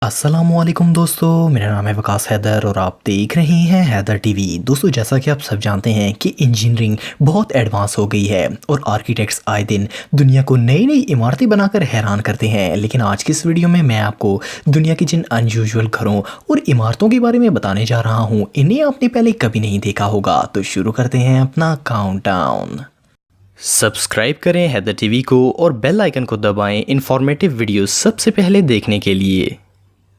अस्सलामुअलैकुम दोस्तों, मेरा नाम है वकास हैदर और आप देख रहे हैं हैदर टीवी। दोस्तों, जैसा कि आप सब जानते हैं कि इंजीनियरिंग बहुत एडवांस हो गई है और आर्किटेक्ट्स आए दिन दुनिया को नई नई इमारतें बनाकर हैरान करते हैं। लेकिन आज की इस वीडियो में मैं आपको दुनिया की जिन अनयूजुअल घरों और इमारतों के बारे में बताने जा रहा हूँ, इन्हें आपने पहले कभी नहीं देखा होगा। तो शुरू करते हैं अपना काउंटडाउन। सब्सक्राइब करें हैदर टीवी को और बेल आइकन को दबाएं इंफॉर्मेटिव वीडियो सबसे पहले देखने के लिए।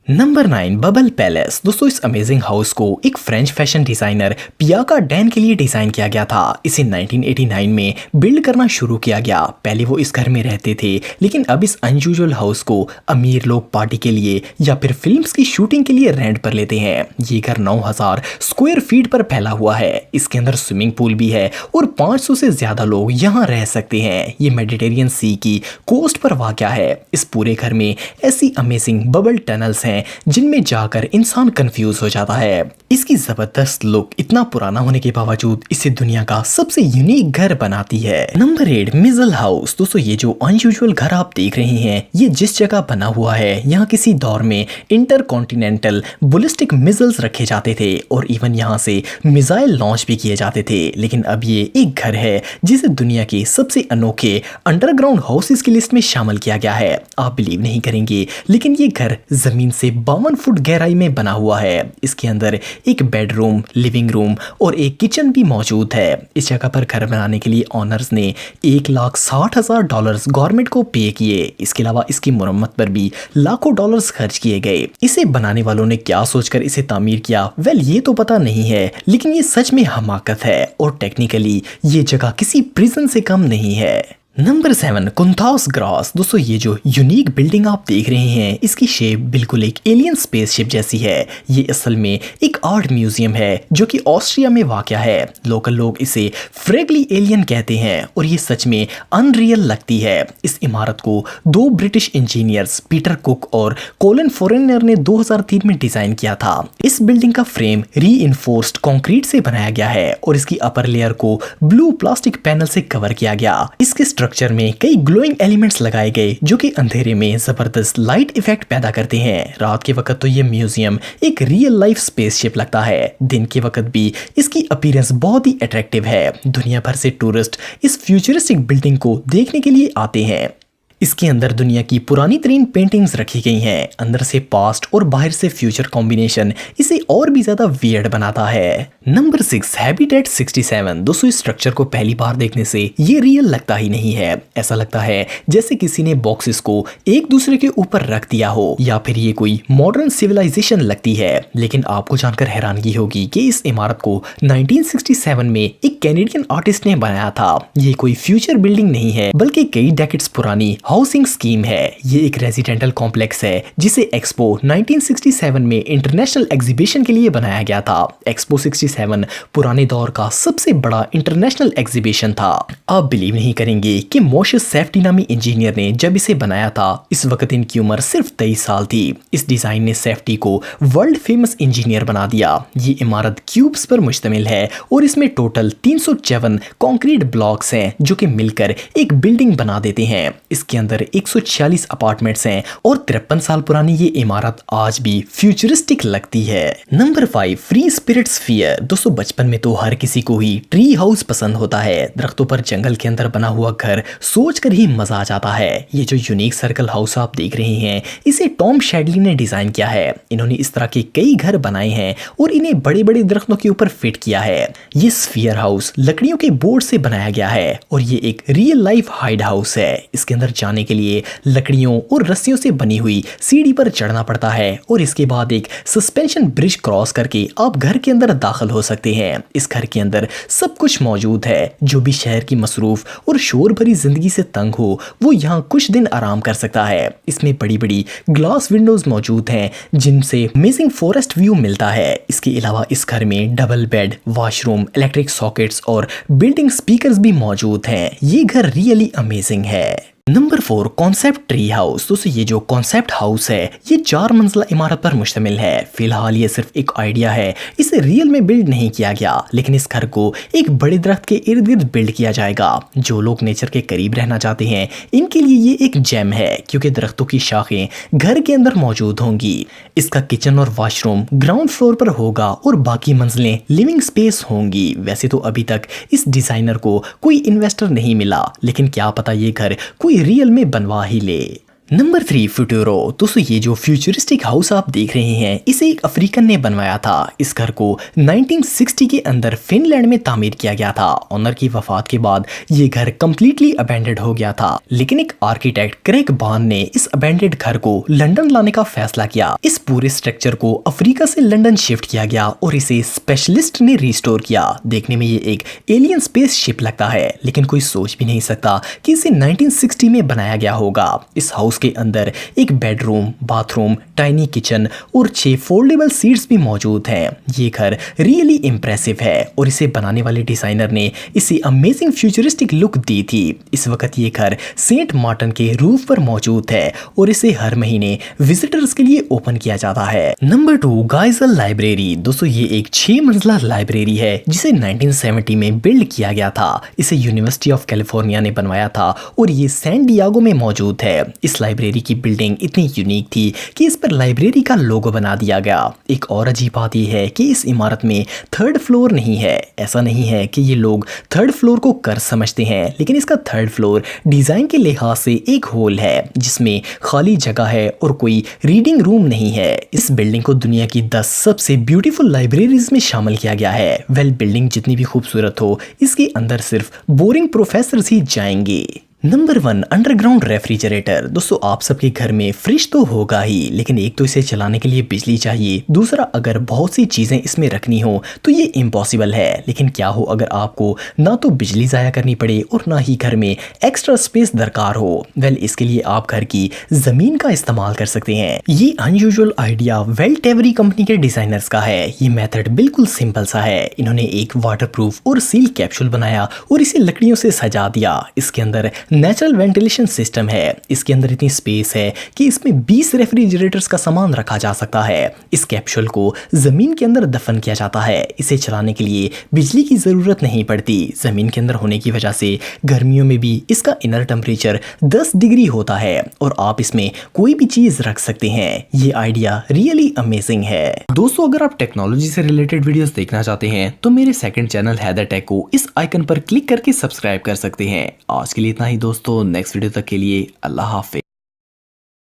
Number 9, bubble palace. दोस्तों, इस अमेजिंग हाउस को एक फ्रेंच फैशन डिजाइनर पिया कार्डेन के लिए डिजाइन किया गया था। इसे 1989 में बिल्ड करना शुरू किया गया। पहले वो इस घर में रहते थे, लेकिन अब इस अनयूजुअल हाउस को अमीर लोग पार्टी के लिए या फिर फिल्म्स की शूटिंग के लिए रेंट पर लेते हैं। ये घर 9000 स्क्वायर फीट पर फैला हुआ है। इसके अंदर स्विमिंग पूल भी है और 500 से ज्यादा लोग यहाँ रह सकते हैं। ये मेडिटेरियन सी की कोस्ट पर वाक़या है। इस पूरे घर में ऐसी अमेजिंग बबल टनल्स हैं जिनमें जाकर इंसान कंफ्यूज हो जाता है। इसकी जबरदस्त लुक इतना पुराना होने के बावजूद इसे दुनिया का सबसे यूनिक घर बनाती है। Number 8, missile house. दोस्तों, ये जो अनयूजुअल घर आप देख रहे हैं, ये जिस जगह बना हुआ है, यहाँ किसी दौर में इंटरकॉन्टिनेंटल बुलिस्टिक मिसाइल्स रखे जाते थे और इवन यहाँ से मिसाइल लॉन्च भी किए जाते थे। लेकिन अब ये एक घर है जिसे दुनिया के सबसे अनोखे अंडरग्राउंड हाउसेस की लिस्ट में शामिल किया गया है। आप बिलीव नहीं करेंगे, लेकिन ये घर जमीन से 52 फुट गहराई में बना हुआ है। इसके अंदर एक बेडरूम, लिविंग रूम और एक किचन भी मौजूद है। इस जगह पर घर बनाने के लिए ऑनर्स ने $1,60,000 गवर्नमेंट को पे किए। इसके अलावा इसकी मुरम्मत पर भी लाखों डॉलर्स खर्च किए गए। इसे बनाने वालों ने क्या सोचकर इसे तामीर किया, वेल ये तो पता नहीं है, लेकिन ये सच में हमाकत है और टेक्निकली ये जगह किसी प्रिजन से कम नहीं है। Number 7, Kunsthaus Graz. दोस्तों, ये जो यूनिक बिल्डिंग आप देख रहे हैं, इसकी शेप बिल्कुल एक एलियन स्पेसशिप जैसी है। ये असल में एक आर्ट म्यूजियम है जो कि ऑस्ट्रिया में वाक़या है। लोकल लोग इसे फ्रेगली एलियन कहते हैं और ये सच में अनरियल लगती है। इस इमारत को 2 ब्रिटिश इंजीनियर्स पीटर कुक और कोलिन फॉरेनर ने 2003 में डिजाइन किया था। इस बिल्डिंग का फ्रेम रीइंफोर्स्ड कंक्रीट से बनाया गया है और इसकी अपर लेयर को ब्लू प्लास्टिक पैनल से कवर किया गया। इसके स्ट्रक्चर में कई ग्लोइंग एलिमेंट्स लगाए गए जो कि अंधेरे में जबरदस्त लाइट इफेक्ट पैदा करते हैं। रात के वक्त तो ये म्यूजियम एक रियल लाइफ स्पेसशिप लगता है। दिन के वक्त भी इसकी अपीयरेंस बहुत ही अट्रैक्टिव है। दुनिया भर से टूरिस्ट इस फ्यूचरिस्टिक बिल्डिंग को देखने के लिए आते हैं। इसके अंदर दुनिया की पुरानी तरीन पेंटिंग्स रखी गई हैं। अंदर से पास्ट और बाहर से फ्यूचर कॉम्बिनेशन इसे और भी ज्यादा वियर्ड बनाता है। Number 6, habitat 67। दोस्तों, इस स्ट्रक्चर को पहली बार देखने से ये रियल लगता ही नहीं है। ऐसा लगता है जैसे किसी ने बॉक्सेस को एक दूसरे के ऊपर रख दिया हो या फिर ये कोई मॉडर्न सिविलाइजेशन लगती है। लेकिन आपको जानकर हैरानगी होगी कि इस इमारत को 1967 में एक कैनेडियन आर्टिस्ट ने बनाया था। ये कोई फ्यूचर बिल्डिंग नहीं है, बल्कि कई डेकेड्स पुरानी हाउसिंग स्कीम है। ये एक रेजिडेंटल कॉम्प्लेक्स है जिसे एक्सपो 1967 में इंटरनेशनल एग्जीबिशन के लिए बनाया गया था। एक्सपो 67 पुराने दौर का सबसे बड़ा इंटरनेशनल एग्जीबिशन था। आप बिलीव नहीं करेंगे कि मोशस सेफ्टी नामी इंजीनियर ने जब इसे बनाया था, इस वक्त इनकी उम्र सिर्फ 23 साल थी। इस डिजाइन ने सेफ्टी को वर्ल्ड फेमस इंजीनियर बना दिया। ये इमारत क्यूब्स पर मुश्तमिल है और इसमें टोटल 354 कंक्रीट ब्लॉक्स हैं जो कि मिलकर एक बिल्डिंग बना देते हैं। इसके अंदर 146 अपार्टमेंट्स हैं और 53 साल पुरानी ये इमारत आज भी फ्यूचरिस्टिक लगती है। Number 5, free spirit sphere. दोस्तों, बचपन में तो हर किसी को ही ट्री हाउस पसंद होता है। दरख्तों पर जंगल के अंदर बना हुआ घर सोचकर ही मजा आ जाता है। ये जो यूनिक सर्कल हाउस आप देख रहे हैं, इसे टॉम शैडली ने डिजाइन किया है। इन्होंने इस तरह के कई घर बनाए हैं और इन्हें बड़े बड़े दरख्तों के ऊपर फिट किया है। ये स्फीयर हाउस लकड़ियों के बोर्ड से बनाया गया है और ये एक रियल लाइफ हाइड हाउस है। इसके अंदर जाने के लिए लकड़ियों और रस्सियों से बनी हुई सीढ़ी पर चढ़ना पड़ता है और इसके बाद एक सस्पेंशन ब्रिज क्रॉस करके आप घर के अंदर दाखिल हो सकते हैं। इस घर के अंदर सब कुछ मौजूद है। जो भी शहर की मसरूफ और शोर भरी जिंदगी से तंग हो, वो यहाँ कुछ दिन आराम कर सकता है। इसमें बड़ी बड़ी ग्लास विंडोज मौजूद हैं जिनसे अमेजिंग फॉरेस्ट व्यू मिलता है। इसके अलावा इस घर में double bed, washroom, electric sockets और बिल्डिंग स्पीकर्स भी मौजूद हैं। ये घर रियली अमेजिंग है। Number 4 concept tree house. दोस्तों ये जो कॉन्सेप्ट हाउस है ये 4 मंजिला इमारत पर मुश्तमिल है। फिलहाल ये सिर्फ एक आइडिया है, इसे रियल में बिल्ड नहीं किया गया, लेकिन इस घर को एक बड़े दरख्त के इर्द गिर्द बिल्ड किया जाएगा। जो लोग नेचर के करीब रहना चाहते हैं इनके लिए ये एक जेम है, क्योंकि दरख्तों की शाखें घर के अंदर मौजूद होंगी। इसका किचन और वॉशरूम ग्राउंड फ्लोर पर होगा और बाकी मंजिलें लिविंग स्पेस होंगी। वैसे तो अभी तक इस डिजाइनर को कोई इन्वेस्टर नहीं मिला, लेकिन क्या पता ये घर कोई रियल में बनवा ही ले। नंबर 3 फ्यूटूरो। दोस्तों ये जो फ्यूचरिस्टिक हाउस आप देख रहे हैं इसे एक अफ्रीकन ने बनवाया था। इस घर को 1960 के अंदर फिनलैंड में तामीर किया गया था। ऑनर की वफात के बाद ये घर कंप्लीटली अबैंडेड हो गया था, लेकिन एक आर्किटेक्ट क्रेग बार्न ने इस अबैंडेड घर को लंदन लाने का फैसला किया। इस पूरे स्ट्रक्चर को अफ्रीका से लंदन शिफ्ट किया गया और इसे स्पेशलिस्ट ने रिस्टोर किया। देखने में ये एक एलियन स्पेस शिप लगता है, लेकिन कोई सोच भी नहीं सकता कि इसे 1960 में बनाया गया होगा। इस हाउस के अंदर एक बेडरूम, बाथरूम, टाइनी किचन और 6 फोल्डेबल सीट्स भी मौजूद हैं। ये घर रियली इंप्रेसिव है और इसे बनाने वाले डिजाइनर ने इसे अमेजिंग फ्यूचरिस्टिक लुक दी थी। इस वक्त ये घर सेंट मार्टिन के रूफ पर मौजूद है और इसे हर महीने विजिटर्स के लिए ओपन किया जाता है। नंबर 2 गाइजल लाइब्रेरी। दोस्तों ये एक 6 मंजिला लाइब्रेरी है जिसे 1970 में बिल्ड किया गया था। इसे यूनिवर्सिटी ऑफ कैलिफोर्निया ने बनवाया था और ये सैन डियागो में मौजूद है। इस लाइब्रेरी की बिल्डिंग इतनी यूनिक थी कि इस पर लाइब्रेरी का लोगो बना दिया गया। एक और अजीब बात यह है कि इस इमारत में 3rd फ्लोर नहीं है। ऐसा नहीं है कि ये लोग 3rd फ्लोर को कर समझते हैं, लेकिन इसका 3rd फ्लोर डिजाइन के लिहाज से एक होल है जिसमें खाली जगह है और कोई रीडिंग रूम नहीं है। इस बिल्डिंग को दुनिया की 10 सबसे ब्यूटीफुल लाइब्रेरीज में शामिल किया गया है। बिल्डिंग जितनी भी खूबसूरत हो, इसके अंदर सिर्फ बोरिंग प्रोफेसर ही जाएंगे। Number 1 underground refrigerator. दोस्तों आप सबके घर में फ्रिज तो होगा ही, लेकिन एक तो इसे चलाने के लिए बिजली चाहिए, दूसरा अगर बहुत सी चीजें इसमें रखनी हो तो ये इम्पॉसिबल है। लेकिन क्या हो अगर आपको ना तो बिजली जाया करनी पड़े और ना ही घर में एक्स्ट्रा स्पेस दरकार हो। इसके लिए आप घर की जमीन का इस्तेमाल कर सकते हैं। ये अनयूजुअल आइडिया वेल्टेवरी कंपनी के डिजाइनर्स का है। ये मेथड बिल्कुल सिंपल सा है। इन्होंने एक वाटरप्रूफ और सील कैप्सूल बनाया और इसे लकड़ियों से सजा दिया। इसके अंदर नेचुरल वेंटिलेशन सिस्टम है। इसके अंदर इतनी स्पेस है कि इसमें 20 रेफ्रिजरेटर्स का सामान रखा जा सकता है। इस कैप्सूल को जमीन के अंदर दफन किया जाता है। इसे चलाने के लिए बिजली की जरूरत नहीं पड़ती। जमीन के अंदर होने की वजह से गर्मियों में भी इसका इनर टेम्परेचर 10 डिग्री होता है और आप इसमें कोई भी चीज रख सकते हैं। ये आइडिया रियली अमेजिंग है। दोस्तों अगर आप टेक्नोलॉजी से रिलेटेड वीडियोस देखना चाहते हैं तो मेरे सेकंड चैनल हैदर टेक को इस आइकन पर क्लिक करके सब्सक्राइब कर सकते हैं। आज के लिए इतना ही दोस्तों, नेक्स्ट वीडियो तक के लिए अल्लाह हाफिज।